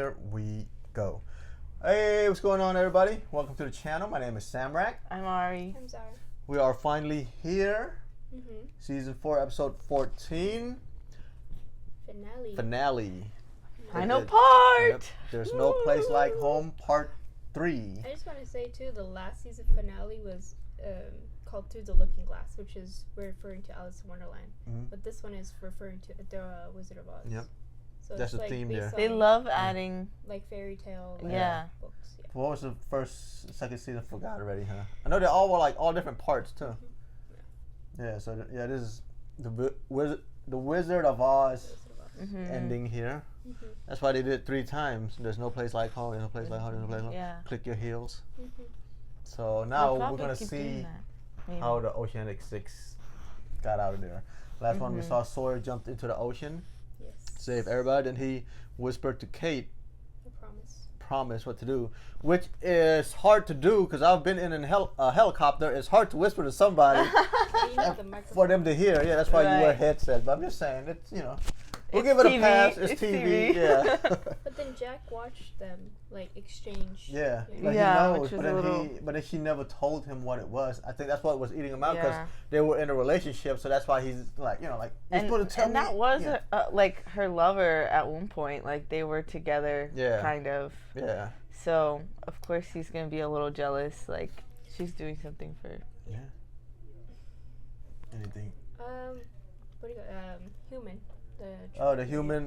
here we go. Hey, what's going on, everybody? Welcome to the channel. My name is Samrak. I'm Ari. I'm Zara. We are finally here. Season 4, episode 14. Finale. Final part. Yep. There's no place like home, part 3. I just want to say too, the last season finale was called Through the Looking Glass, which is referring to Alice in Wonderland. But this one is referring to the Wizard of Oz. Yep. So that's it's the theme there. They love adding like fairy tale books. Yeah. What was the second season? Forgot already, huh? I know they all were like all different parts too. Yeah. So this is the Wizard of Oz ending here. That's why they did it 3 times. There's no place like home. There's no place like home. There's no place like home. Yeah. Click your heels. So now we're gonna see how the Oceanic 6 got out of there. Last one we saw Sawyer jumped into the ocean. Save everybody. Then he whispered to Kate. Promise what to do, which is hard to do because I've been in a helicopter. It's hard to whisper to somebody for them to hear. Yeah, that's why you wear headsets. But I'm just saying, it's we'll give it a pass. It's TV. Yeah. But then Jack watched them like exchange. Yeah. But yeah. He knows, but then she never told him what it was. I think that's what was eating him out because they were in a relationship. So that's why he's like, you're supposed to tell me. And that was like her lover at one point. Like they were together, kind of. Yeah. So of course he's gonna be a little jealous. Like she's doing something for. Yeah. Anything. What do you got? Human. The human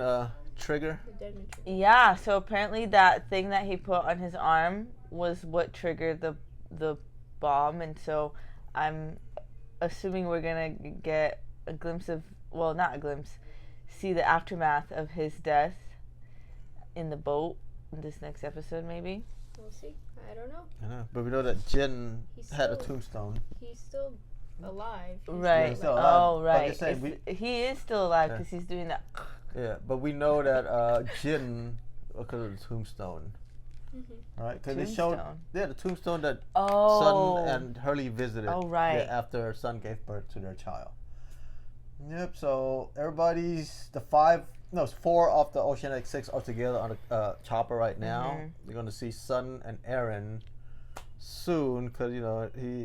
trigger. The Desmond trigger. Yeah. So apparently that thing that he put on his arm was what triggered the bomb, and so I'm assuming we're gonna get a glimpse of, well, not a glimpse, see the aftermath of his death in the boat in this next episode, maybe. We'll see. I don't know. I know, but we know that Jin had a tombstone. He's still alive. Right. He's still alive. Oh, right. He is still alive because he's doing that. Yeah, but we know that Jin, because of the tombstone. Right? Because they showed, the tombstone that Sun and Hurley visited. Oh, right. After Sun gave birth to their child. Yep, so everybody's, 4 of the Oceanic 6 are together on a chopper right now. You're going to see Sun and Aaron soon because,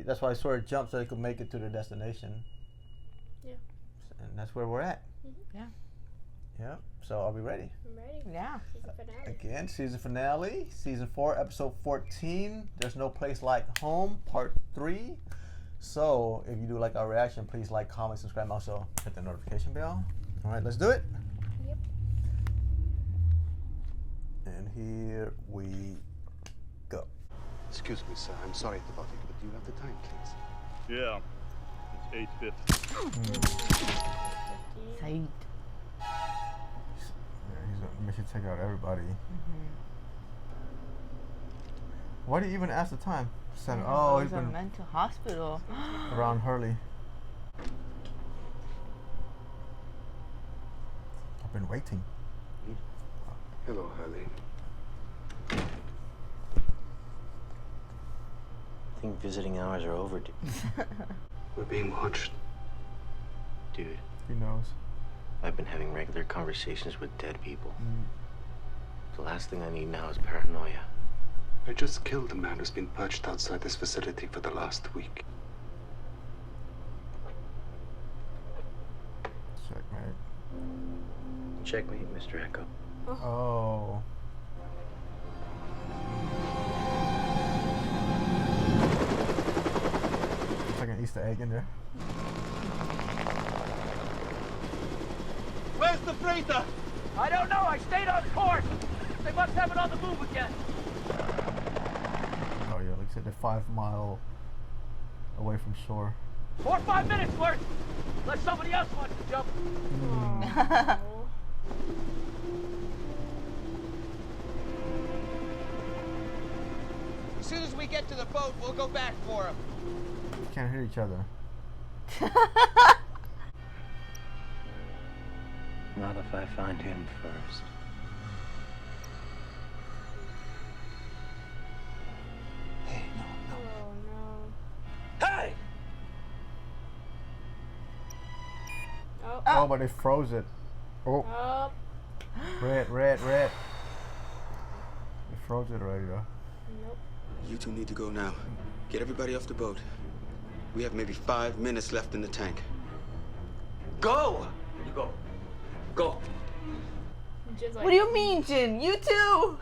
that's why Sawyer jumped so they could make it to their destination. Yeah. And that's where we're at. Yeah. Yeah. So are we ready? I'm ready. Yeah. Season finale. Again, season finale, season 4, episode 14. There's no place like home, part 3. So if you do like our reaction, please like, comment, subscribe, and also hit the notification bell. All right, let's do it. Yep. And here we go. Excuse me, sir. I'm sorry to bother you, but do you have the time, please? Yeah. It's 8:50. Said. We should take out everybody. Why do you even ask the time? 7. Oh, he's in a mental hospital. Around Hurley. I've been waiting. Hello, Hurley. I think visiting hours are over, dude. We're being watched. Dude. He knows. I've been having regular conversations with dead people. The last thing I need now is paranoia. I just killed a man who's been perched outside this facility for the last week. Checkmate. Checkmate, Mr. Echo. Oh. It's like an Easter egg in there. Where's the freighter? I don't know. I stayed on course. They must have it on the move again. Oh yeah, like I said, they're 5 miles away from shore. 4 or 5 minutes worth. Unless somebody else wants to jump. As soon as we get to the boat, we'll go back for him. Can't hear each other. Not if I find him first. Hey, no. Oh no. Hey! Oh, but they froze it. Oh. Oh. Red. froze it already though. Nope. You two need to go now. Get everybody off the boat. We have maybe 5 minutes left in the tank. Go! You go. Go. Jin's like, What do you mean, Jin? You too.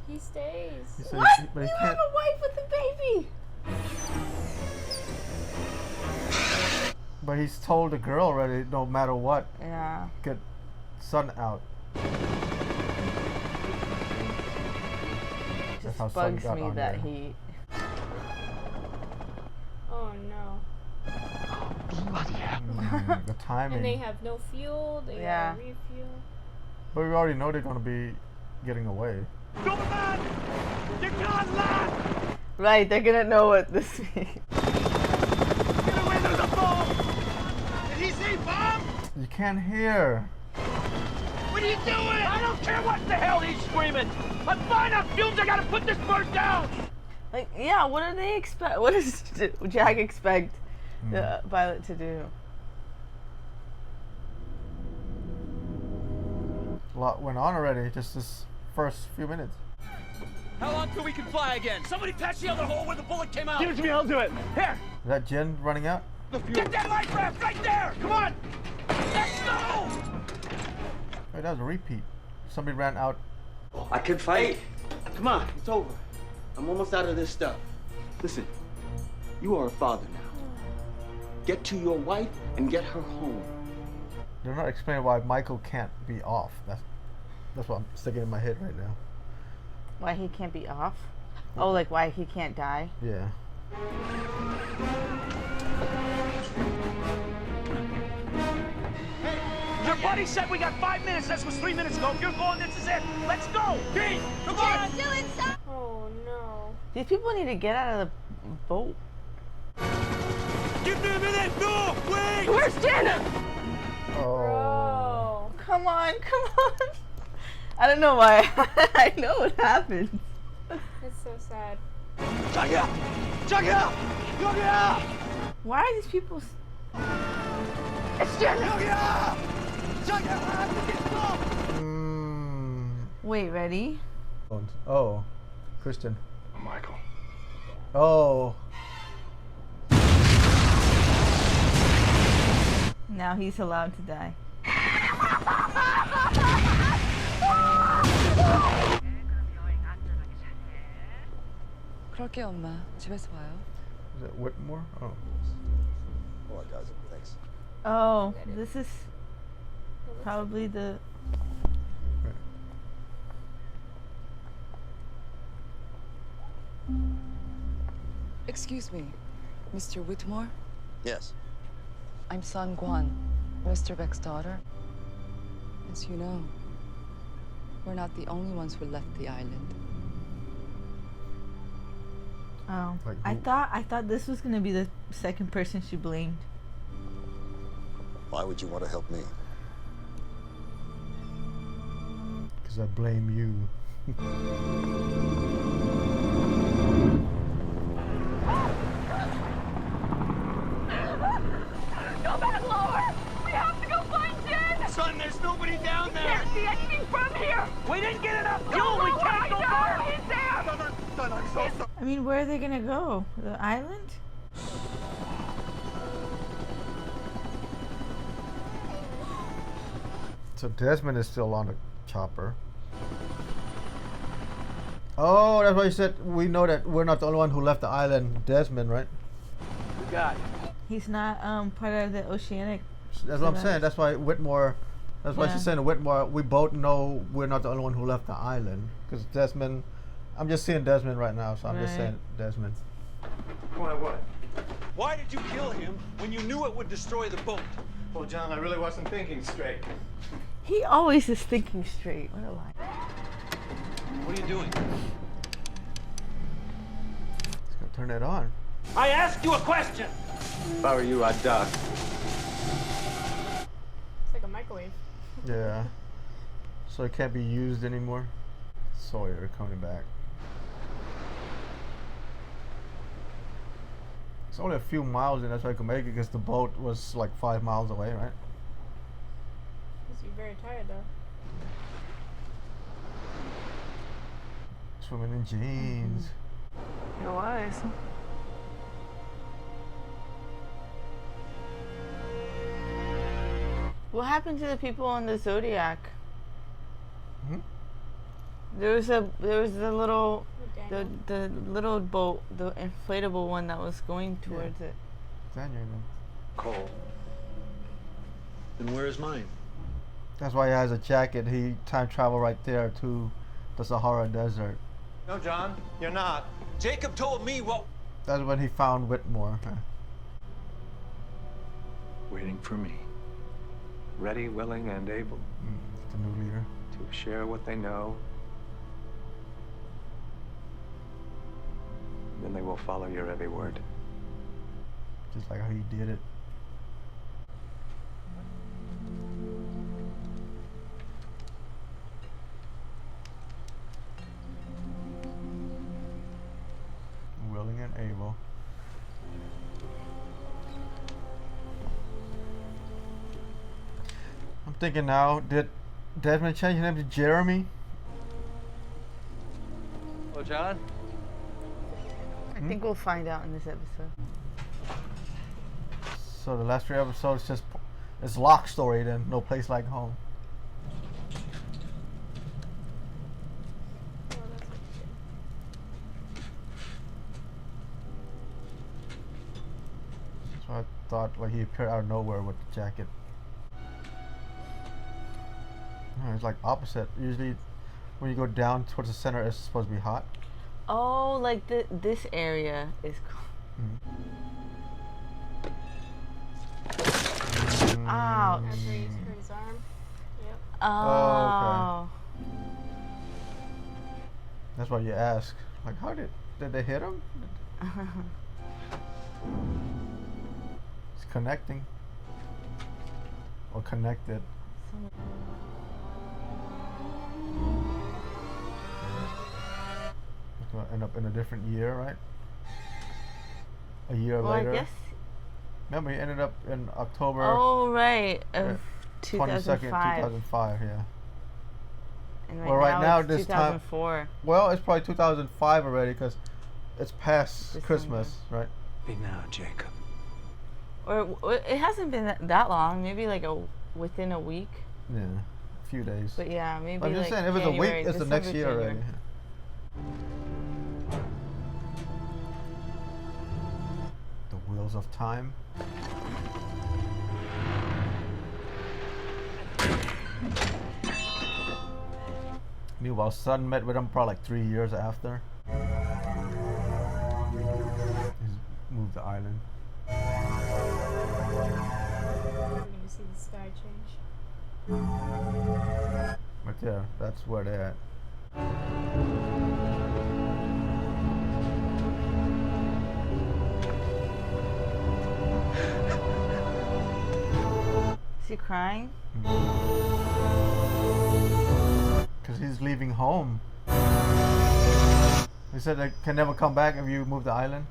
He stays. He said What? but he You can't. have a wife with a baby. But he's told the girl already, no matter what, Yeah. get sun out. That's how Just sun bugs got me on that there. he. Oh no. The timing. And they have no fuel. They Yeah. gotta refuel. But we already know they're gonna be getting away. Go land! You can't land! Right, they're gonna know what this means. Get away, there's a bomb! Did he say bomb? You can't hear. What are you doing? I don't care what the hell he's screaming! I'm fine on fumes, I gotta put this bird down! Like, yeah, what do they expect? What does Jack expect the pilot to do? A lot went on already, just this first few minutes. How long till we can fly again? Somebody patch the other hole where the bullet came out! Give it to me, I'll do it! Here! Is that Jen running out? Get that life raft right there! Come on! Let's go! Wait, that was a repeat. Somebody ran out. I can fight. Come on, it's over. I'm almost out of this stuff. Listen, you are a father now. Get to your wife and get her home. They're not explaining why Michael can't be off. That's what I'm sticking in my head right now. Why he can't be off? Oh, like why he can't die? Yeah. Your buddy said we got 5 minutes. This was 3 minutes ago. If you're going, this is it. Let's go! Pete, come on! Oh no. These people need to get out of the boat. Give me a minute! No! Wait! Where's Janet? Oh. Bro. Come on, come on. I don't know why. I know what happened. It's so sad. Check it out! Check it out! Look it out! Why are these people? It's Janet! Look it out! Check it out! Wait, ready? Oh, Christian. Michael. Oh. Now he's allowed to die. 그럴게 엄마. 집에서 봐요. Is it Whitmore? Oh. Oh, it does. Thanks. Oh, this is probably the. Excuse me, Mr. Whitmore? Yes. I'm Sun Guan, Mr. Beck's daughter. As you know, we're not the only ones who left the island. Oh, Like I who? thought this was gonna be the second person she blamed. Why would you want to help me? Because I blame you. Go back lower! We have to go find Jen! Son, there's nobody down there! Can't see anything from here! We didn't get enough fuel! We can't go back! He's there! Son, I'm so sorry! I mean, where are they gonna go? The island? So Desmond is still on the chopper. Oh, that's why you said we know that we're not the only one who left the island. Desmond, right? We got it. He's not part of the oceanic. That's what I'm saying. That's why Whitmore. That's why Yeah. she's saying to Whitmore. We both know we're not the only one who left the island. Because Desmond, I'm just seeing Desmond right now, so I'm just Right. saying Desmond. Why what? Why did you kill him when you knew it would destroy the boat? Well, John, I really wasn't thinking straight. He always is thinking straight. What a lie. What are you doing? Let's go turn it on. I asked you a question! If I were you, I'd duck. It's like a microwave. Yeah. So it can't be used anymore. Sawyer coming back. It's only a few miles, and that's why I could make it because the boat was like 5 miles away, right? Must be very tired though. It's Swimming in jeans. It was. What happened to the people on the Zodiac? Hmm? There was the little the little boat, the inflatable one that was going towards it. Daniel, then. Cole. Then where is mine? That's why he has a jacket. He time travel right there to the Sahara Desert. No, John, you're not. Jacob told me what. That's when he found Whitmore. Waiting for me. Ready, willing, and able. The new leader. To share what they know. Then they will follow your every word. Just like how he did it. Willing and able. I'm thinking now, did Desmond change his name to Jeremy? Oh, John? I think we'll find out in this episode. So the last 3 episodes just it's Locke story then, No Place Like Home. So I thought like he appeared out of nowhere with the jacket. It's like opposite. Usually when you go down towards the center it's supposed to be hot. Oh, like this area is cool. Ouch. After he hurt his arm. Yep. Oh. Okay. That's why you ask. Like, how did they hit him? It's connecting. Or connected. It's gonna end up in a different year, right? A year later. I guess. Remember, he ended up in October. Oh, right. Of 22nd, 2005. 2005, yeah. And Well, right now it's this time. 2004. Well, it's probably 2005 already because it's past December. Christmas, right? Be now, Jacob. Or it hasn't been that long. Maybe like within a week. Yeah, a few days. But yeah, maybe I'm just like saying, if it's a week, January, it's the next December, year January. already. The Wheels of Time. Meanwhile, son met with him probably like 3 years after. He's moved the island. We're gonna see the sky change. Right there, that's where they're at. Is he crying? Because he's leaving home. He said they can never come back if you move the island.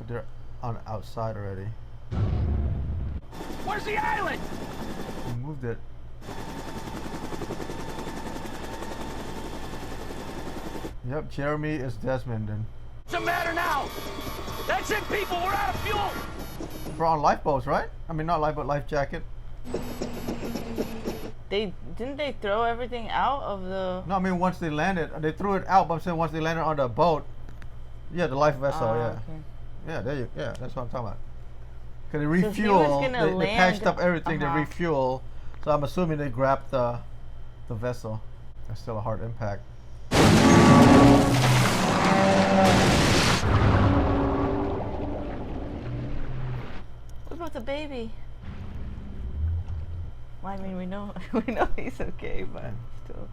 They're on the outside already. Where's the island? He moved it. Yep, Jeremy is Desmond and What's the matter now? That's it, people. We're out of fuel. we're on lifeboats, right? I mean, not lifeboat, life jacket. Didn't they throw everything out of the? No, I mean once they landed, they threw it out. But I'm saying once they landed on the boat, yeah, the life vessel, yeah, Okay. yeah, there you, yeah, that's what I'm talking about. Cause they he was refuel, gonna they patched land- up everything, uh-huh. they refuel. So I'm assuming they grabbed the vessel. That's still a hard impact. What about the baby? Well, I mean, we know he's okay, but still.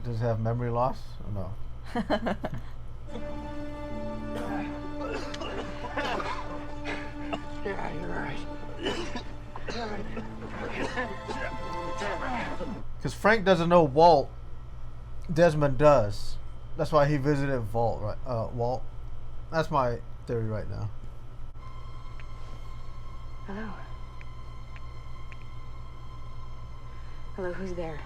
Does it have memory loss or no? Yeah, you're right. Because Frank doesn't know Walt. Desmond does. That's why he visited Walt, right? Walt. That's my theory right now. Hello. Hello, who's there?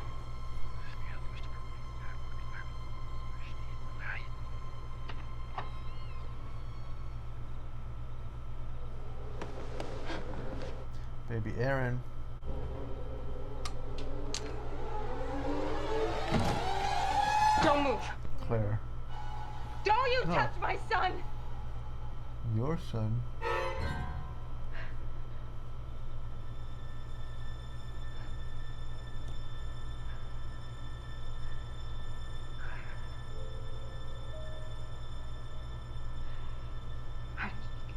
Baby Aaron. Don't move. Claire. Don't you touch my son! Your son?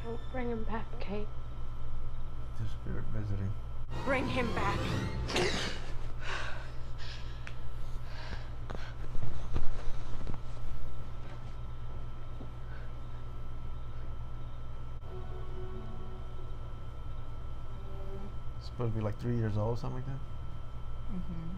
Don't bring him back, Kate. The spirit visiting. Bring him back. Supposed to be like 3 years old, something like that. Mm-hmm.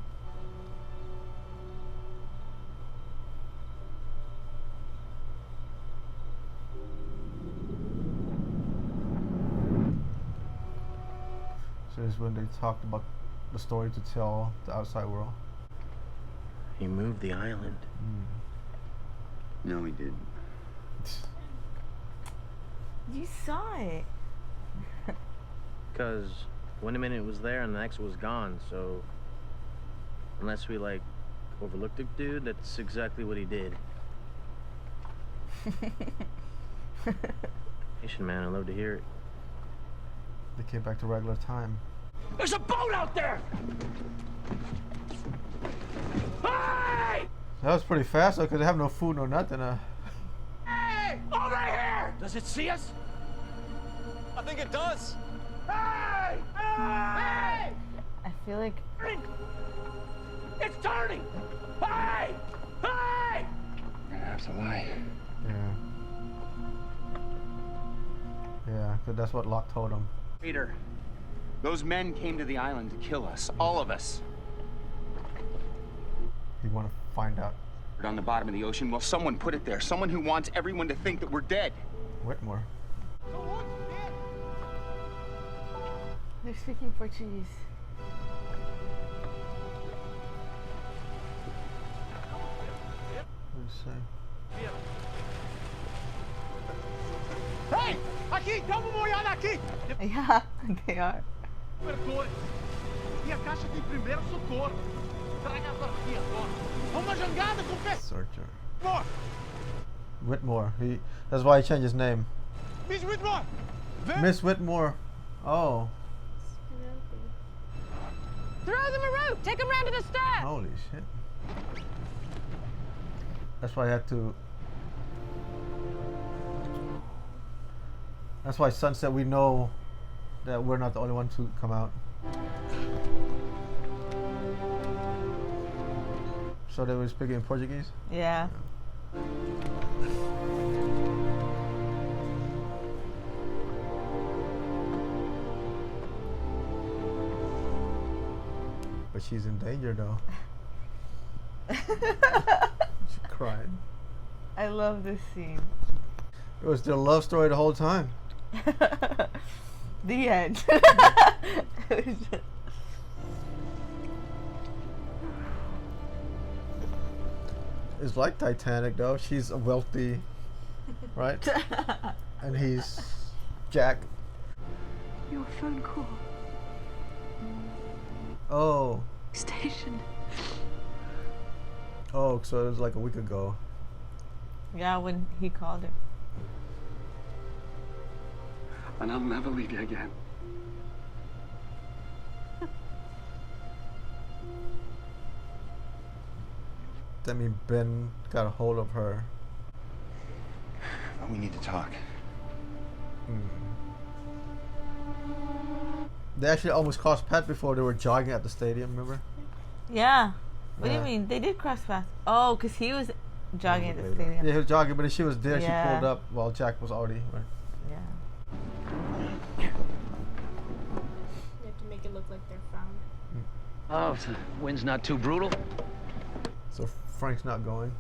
So this is when they talked about the story to tell the outside world. He moved the island. No, he didn't. You saw it. Because one minute it was there and the next was gone, so unless we like overlooked it, dude, that's exactly what he did. Nation, man, I love to hear it. They came back to regular time. There's a boat out there! Hey! That was pretty fast though, because they have no food, no nothing. Hey! Over here! Does it see us? I think it does. Hey! Hey! I feel like It's turning! Hey! Hey! We're gonna have to lie. Yeah. Yeah, because that's what Locke told him. Peter, those men came to the island to kill us, all of us. You want to find out. We're on the bottom of the ocean. Well, someone put it there. Someone who wants everyone to think that we're dead. Whitmore. they're speaking Portuguese. Let's see. Hey! Aqui! Dá uma olhada aqui! Yeah, they are. Cobertores. E a caixa tem primeiro socorro. Traga a barquinha agora. Uma jangada com pé. Searcher. More! Whitmore. That's why he changed his name. Miss Whitmore! Miss Whitmore. Oh. Throw them a rope! Take them round to the stairs! Holy shit. That's why I had to. That's why Sunset, we know that we're not the only ones who come out. So they were speaking in Portuguese? Yeah. But she's in danger though. She cried. I love this scene. It was their love story the whole time. The end. It's like Titanic though. She's a wealthy, right? And he's Jack. Your phone call. Oh. Station. Oh, so it was like a week ago. Yeah, when he called her. And I'll never leave you again. That means Ben got a hold of her. Oh, we need to talk. They actually almost crossed paths before. They were jogging at the stadium, remember? Yeah. What do Yeah. you mean? They did cross paths. Oh, because he was jogging at the stadium. Yeah, he was jogging, but she was there. Yeah. She pulled up while Jack was already. Right? Yeah. You have to make it look like they're found. Oh, if the wind's not too brutal. So Frank's not going.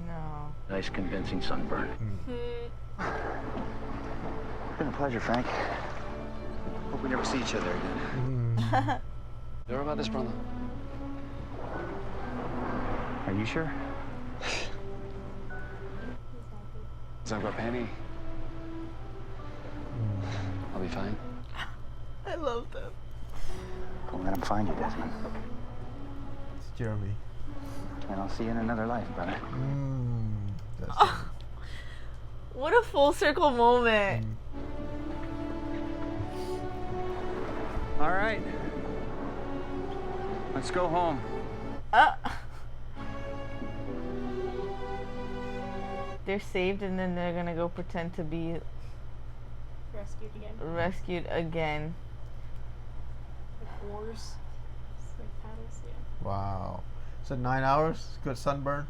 No. Nice convincing sunburn. It's been a pleasure, Frank. Hope we never see each other again. Sure about this, brother? Are you sure? Zagra Penny. I'll be fine. I love them. Don't let him find you, Desmond. It's Jeremy. And I'll see you in another life, brother. What a full circle moment. All right. Let's go home. They're saved and then they're gonna go pretend to be rescued again. Like oars. It's like paddles, yeah. Wow. So 9 hours? Good sunburn?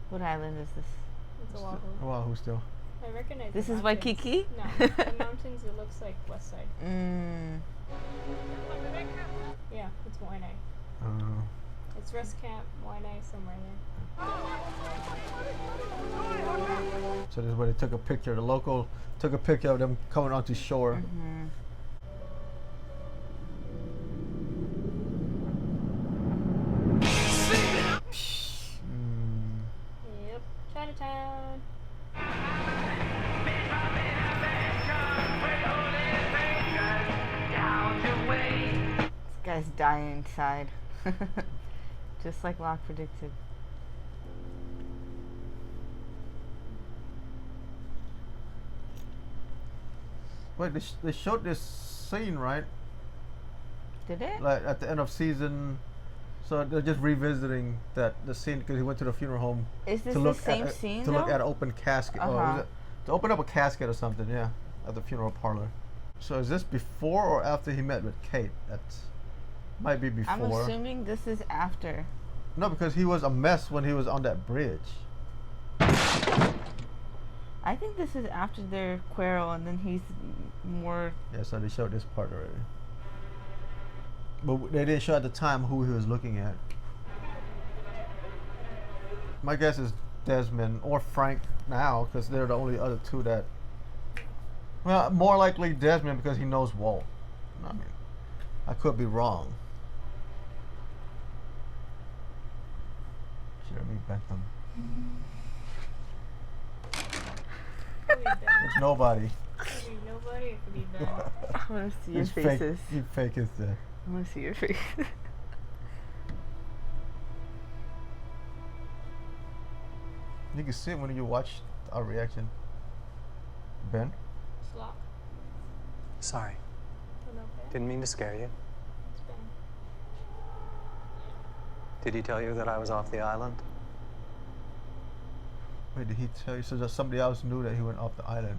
What island is this? It's Oahu. Oahu still. I recognize This the is mountains. Waikiki? No, the mountains, it looks like west side. Yeah, it's Waianae. It's rest camp, Waianae, somewhere there. So this is where they took a picture. The local took a picture of them coming onto shore. Yep, Chinatown. This guy's dying inside. Just like Locke predicted. Wait, they showed this scene, right? Did it? Like at the end of season. So they're just revisiting the scene because he went to the funeral home. Is this to the look same at, scene to look though? at an open casket. To open up a casket or something, yeah, at the funeral parlor. So is this before or after he met with Kate? That's might be before. I'm assuming this is after. No, because he was a mess when he was on that bridge. I think this is after their quarrel and then he's more... Yeah, so they showed this part already. But they didn't show at the time who he was looking at. My guess is Desmond or Frank now, because they're the only other two that... Well, more likely Desmond because he knows Walt. I mean, I could be wrong. Jeremy Bentham. It's nobody. Could be nobody, it could be Ben. I want to see your He's faces. You fake is there. I want to see your face. You can see it when you watch our reaction. Ben? Slop. Sorry. Oh, no, Ben. Didn't mean to scare you. It's Ben. Did he tell you that I was off the island? Wait, did he tell you so that somebody else knew that he went off the island?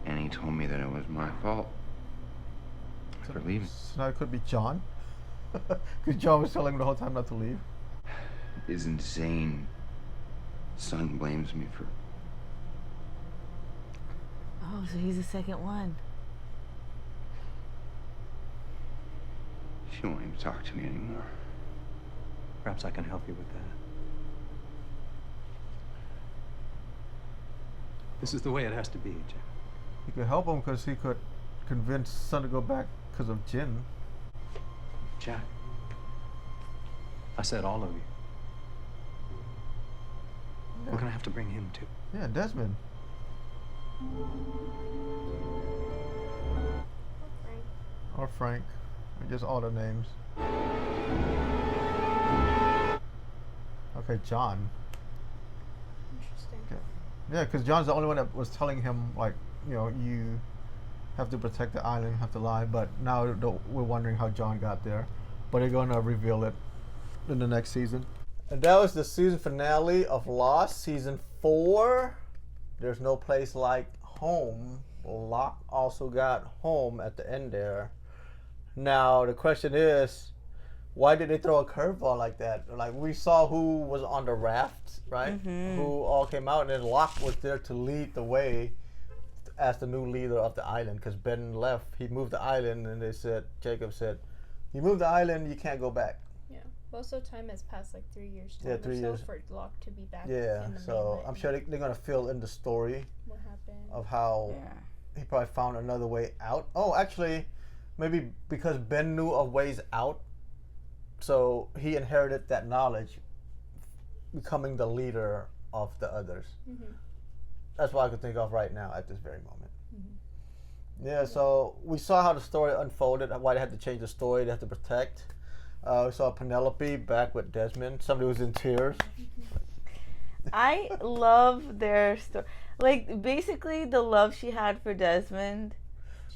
And he told me that it was my fault for leaving. So now it could be John? Because John was telling him the whole time not to leave. His insane son blames me for... Oh, so he's the second one. She won't even talk to me anymore. Perhaps I can help you with that. This is the way it has to be, Jack. He could help him because he could convince Son to go back because of Jin. Jack, I said all of you. Yeah. We're gonna have to bring him too. Yeah, Desmond. Or Frank. Just all the names. Okay, John. Interesting. Okay. Yeah, because John's the only one that was telling him, like, you know, you have to protect the island, have to lie. But now we're wondering how John got there. But they're going to reveal it in the next season. And that was the season finale of Lost, season 4. There's no place like home. Locke also got home at the end there. Now the question is, why did they throw a curveball like that? Like, we saw who was on the raft, right? Who all came out, and then Locke was there to lead the way as the new leader of the island, because Ben left. He moved the island, and they said, Jacob said, you moved the island, you can't go back. Yeah. Also, time has passed like 3 years. Yeah, 3 years for Locke to be back. Yeah, in the so mainland. I'm sure they're gonna fill in the story. What happened? Of how he probably found another way out. Oh, actually, maybe because Ben knew of ways out, so he inherited that knowledge, becoming the leader of the others. Mm-hmm. That's what I could think of right now at this very moment. Yeah, so we saw how the story unfolded, why they had to change the story, they had to protect. We saw Penelope back with Desmond. Somebody was in tears. I love their story. Like, basically, the love she had for Desmond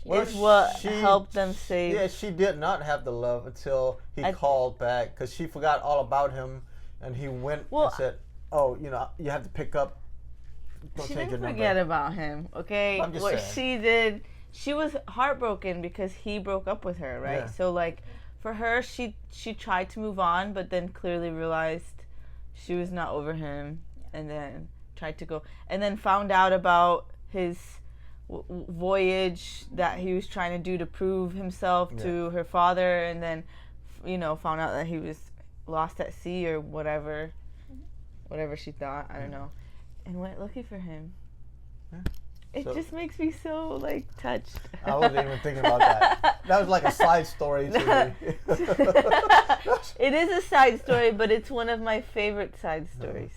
is what helped them save. Yeah, she did not have the love until he called back, because she forgot all about him, and he went and said, oh, you know, you have to pick up. Don't she change didn't your forget number. about him, okay? What she did, she was heartbroken because he broke up with her, right? Yeah. So, like, for her, she tried to move on, but then clearly realized she was not over him, and then tried to go, and then found out about his voyage that he was trying to do to prove himself to her father, and then, you know, found out that he was lost at sea or whatever she thought, I don't know, and went looking for him. It just makes me so, like, touched. I wasn't even thinking about that. That was like a side story to me. It is a side story, but it's one of my favorite side stories.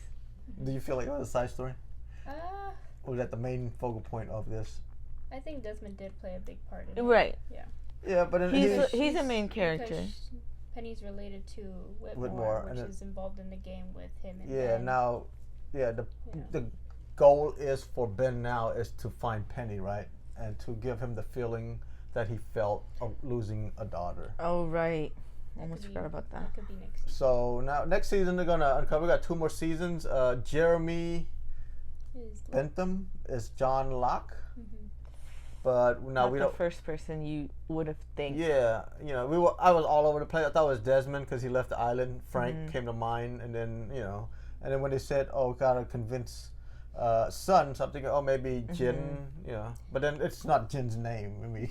Do you feel like it was a side story? Or was that the main focal point of this? I think Desmond did play a big part in it. Right. Yeah. Yeah, but he's a main character. Penny's related to Whitmore, which is involved in the game with him and Ben. Now, the goal is for Ben now is to find Penny, right? And to give him the feeling that he felt of losing a daughter. Oh, right. Almost forgot about that. That could be next season. So now, next season they're gonna uncover. We got 2 more seasons. Jeremy Bentham is John Locke. But now Not we the don't. first person you would have think. Yeah, you know, I was all over the place. I thought it was Desmond because he left the island. Frank came to mind, and then and then when they said, "Oh, gotta convince son," something. Oh, maybe Jin. But then it's not Jin's name. I mean,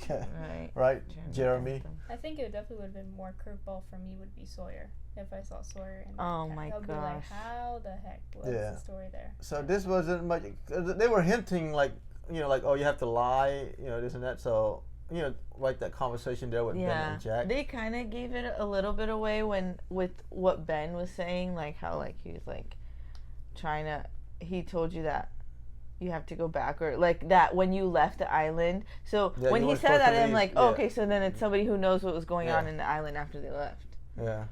right? Jeremy. I think it definitely would have been more curveball for me. Would be Sawyer if I saw Sawyer. And oh my gosh! Be like, how the heck? What's the story there? So this wasn't much. They were hinting like. Like, oh, you have to lie, this and that. So, like that conversation there with Ben and Jack. They kind of gave it a little bit away with what Ben was saying, like how like he was like he told you that you have to go back, or like that when you left the island. So when he said that, I'm like, oh, okay, so then it's somebody who knows what was going on in the island after they left. Yeah.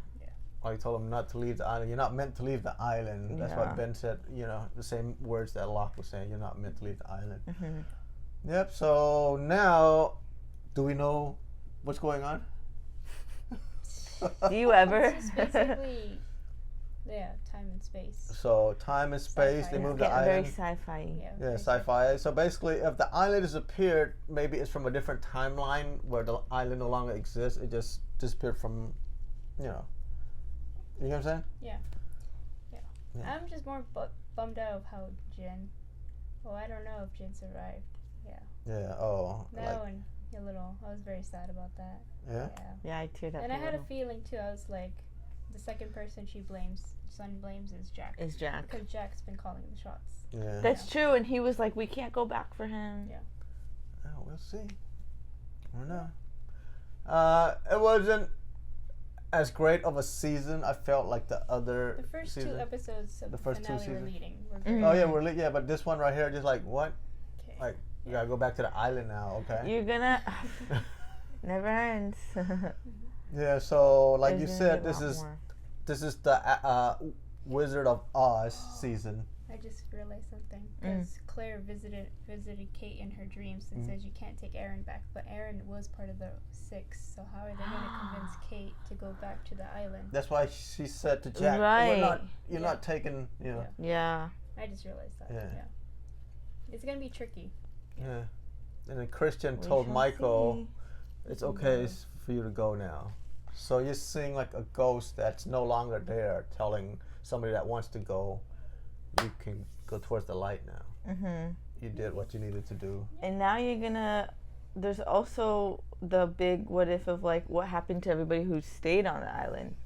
I told him not to leave the island. You're not meant to leave the island. That's what Ben said. The same words that Locke was saying. You're not meant to leave the island. Yep. So now, do we know what's going on? Do you ever? It's basically, time and space. So time and space. They moved the island. Very sci-fi. Yeah, sci-fi. So basically, if the island disappeared, maybe it's from a different timeline where the island no longer exists. It just disappeared from, You know what I'm saying? Yeah. I'm just more bummed out of how Jin. Well, I don't know if Jin survived. Yeah. Yeah. Oh. That one, a little. I was very sad about that. Yeah. Yeah, I teared up. And I had a feeling too. I was like, the second person Son blames is Jack. Because Jack's been calling the shots. Yeah. That's true, and he was like, we can't go back for him. Yeah. Oh, we'll see. I don't know. It wasn't as great of a season. I felt like the other. The first season. 2 episodes of the finale were leading. Oh yeah, we're but this one right here, just like what? Okay. Like you gotta go back to the island now. Okay. You're gonna. Never ends. Yeah. So like you said, this is the Wizard of Oz season. I just realized something because Claire visited Kate in her dreams and says you can't take Aaron back, but Aaron was part of the 6. So how are they going to convince Kate to go back to the island? That's why she said to Jack, "You're not taking." Yeah. I just realized that. Yeah. It's going to be tricky. Yeah. And then Christian told Michael, "It's okay for you to go now." So you're seeing like a ghost that's no longer there, telling somebody that wants to go, you can go towards the light now. You did what you needed to do. And now there's also the big what if of like what happened to everybody who stayed on the island.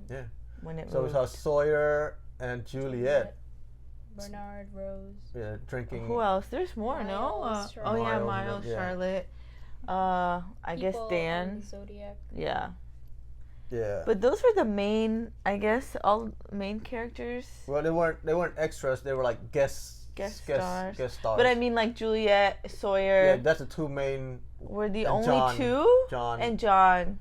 Yeah. when it So moved. we saw Sawyer and Juliet. Bernard, Rose. Yeah, drinking. Who else? There's more, no? Miles, Oh yeah, Miles, Miles, yeah. Charlotte. I guess People Dan. on the Zodiac. Yeah. Yeah. But those were the main, I guess, all main characters. Well, they weren't extras. They were like guest stars. But I mean, like Juliet, Sawyer. Yeah, that's the two main. Were the and only John, two? John. And John.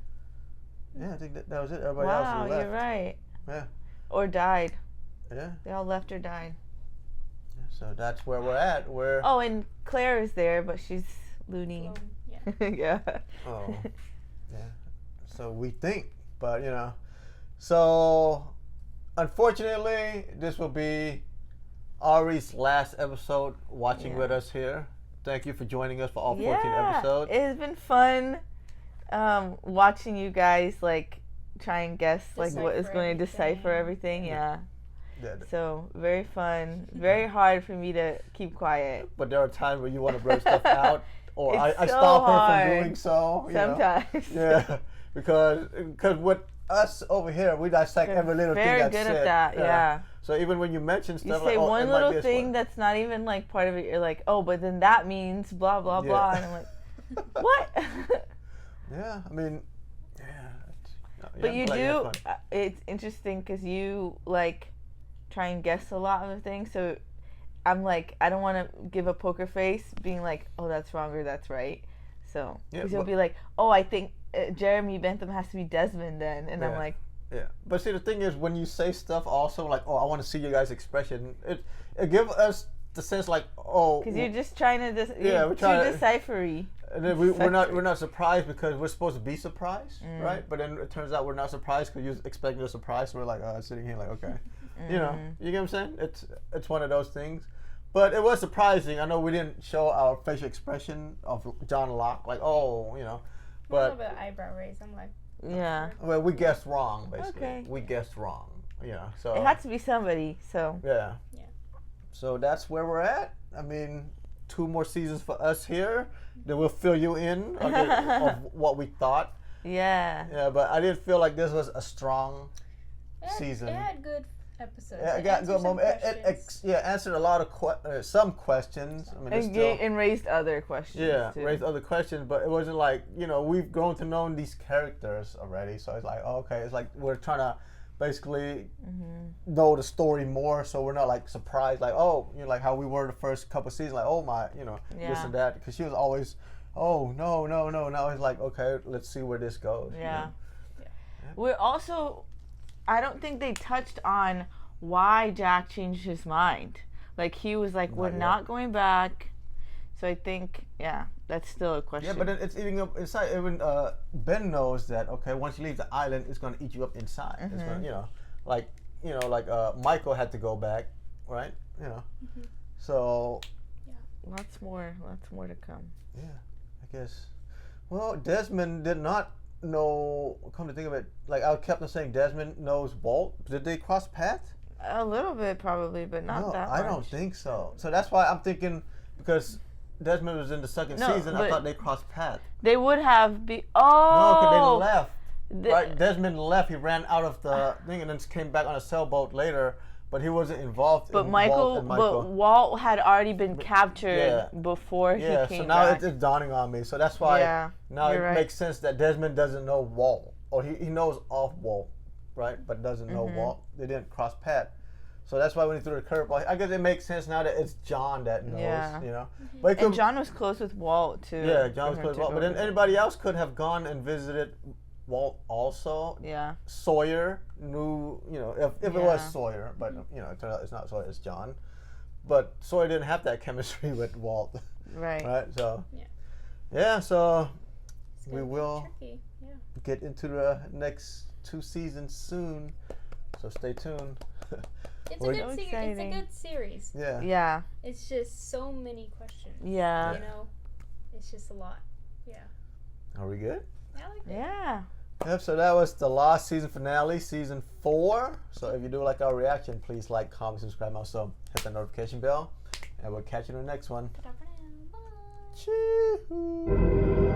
Yeah, I think that was it. Everybody Wow, else left. you're right. Yeah. Or died. Yeah. They all left or died. So that's where we're at. Oh, and Claire is there, but she's loony. Yeah. Oh. Yeah. So we think, but So unfortunately, this will be Ari's last episode watching with us here. Thank you for joining us for all 14 episodes. It's been fun watching you guys like try and guess like what is going to decipher everything. Yeah. So very fun. Very hard for me to keep quiet. But there are times where you want to blurt stuff out, or I so stop her hard. from doing so. Sometimes. Yeah, because with us over here, we dissect every little thing that's said. Very good at that. Yeah. So even when you mention stuff, you say like, one little thing that's not even like part of it, you're like, oh, but then that means blah blah blah, and I'm like, what? Yeah, I mean, But you do. It's interesting because you like try and guess a lot of the things. So I'm like, I don't want to give a poker face, being like, oh, that's wrong or that's right. So because you'll be like, oh, I think Jeremy Bentham has to be Desmond then, and I'm like. Yeah, but see, the thing is, when you say stuff also, like, oh, I want to see your guys' expression, it gives us the sense like, oh. Because you're just trying to, we're trying to decipher-y. And then we're not surprised because we're supposed to be surprised, right? But then it turns out we're not surprised because you're expecting a surprise. So we're like, sitting here like, okay. You get what I'm saying? It's one of those things. But it was surprising. I know we didn't show our facial expression of John Locke, like, oh, But a little bit of eyebrow raise. I'm like. Yeah. Well, we guessed wrong, basically. Okay. We guessed wrong. So it had to be somebody. So. Yeah. So that's where we're at. I mean, 2 more seasons for us here. Then we'll fill you in of what we thought. Yeah. Yeah, but I didn't feel like this was a strong season. It had good episodes. Yeah, it got good moments. It answered a lot of some questions. I mean, and raised other questions. Yeah, too. raised other questions, but it wasn't like we've grown to know these characters already. So it's like, okay, it's like we're trying to basically know the story more, so we're not like surprised, like, oh, like how we were the first couple seasons, like, oh my, this and that, because she was always, oh no. Now it's like, okay, let's see where this goes. Yeah. We're also. I don't think they touched on why Jack changed his mind. Like, he was like, we're not going back. So I think, that's still a question. Yeah, but then it's eating up inside. Even Ben knows that, okay, once you leave the island, it's going to eat you up inside. It's gonna, like Michael had to go back, right? So. Yeah. Lots more to come. Yeah, I guess. Well, Desmond did not know, come to think of it, like I kept on saying Desmond knows Walt. Did they cross paths? A little bit probably, but not that much. I don't think so. So that's why I'm thinking, because Desmond was in the second season, I thought they crossed paths. They would have No, because they left. Right, Desmond left. He ran out of the thing and then came back on a sailboat later. But he wasn't involved in Walt and Michael. But Walt had already been captured before he came back. So now it's dawning on me. So that's why now it makes sense that Desmond doesn't know Walt. Or he knows of Walt, right? But doesn't know Walt. They didn't cross paths. So that's why when he threw the curveball, I guess it makes sense now that it's John that knows, But and John was close with Walt, too. Yeah, John was close with Walt. But then anybody else could have gone and visited Walt also. Yeah. Sawyer knew, if it was Sawyer, but it turns out it's not Sawyer, it's John. But Sawyer didn't have that chemistry with Walt. Right. Right. So. Yeah. So we will get into the next 2 seasons soon. So stay tuned. It's a good series. Yeah. Yeah. It's just so many questions. Yeah. It's just a lot. Yeah. Are we good? I like it. Yeah. Yep, so that was the last season finale, season 4. So if you do like our reaction, please like, comment, subscribe, also hit the notification bell. And we'll catch you in the next one. Bye.